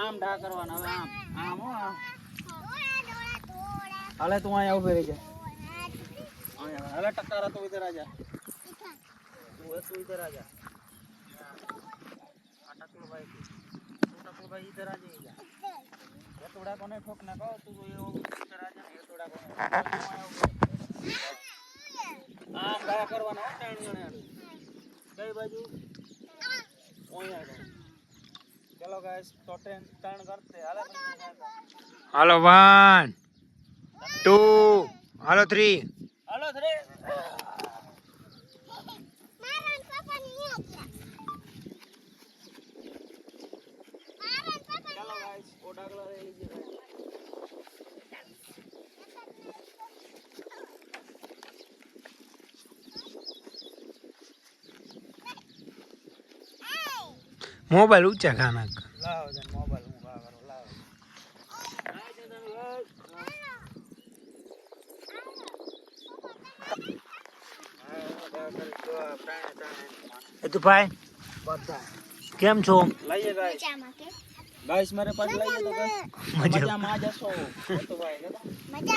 આમ ડા કરવાના હવે આમ આમ હો આમ હાલે તું અહીંયા ઉભી રહી જા અહીંયા હાલે ટકારા તો इधर आ जा तू इधर आ जा टकलू भाई इधर आ जाइए ये थोड़ा कोने ठोकना को तू ये इधर आ जा ये थोड़ा कोने आम ડા કરવાનો ત્રણ જણા કઈ બાજુ ઓયા ચલો ગાઈસ તો ત્રણ કરતે હાલો 1 2 હાલો 3 હાલો 3 મારા પાપા ની ચલો ગાઈસ ઓ ડાગલા લઈ લીજે मोबाइल ऊंचा खाना लाओ जन मोबाइल હું કા કરો લાવો આ જે તમે એ તો ભાઈ બધા કેમ છો લઈએ ગાઈસ ગાઈસ મારે પાસ લઈએ તો ગાઈસ મજામાં જશો તો ભાઈ મજા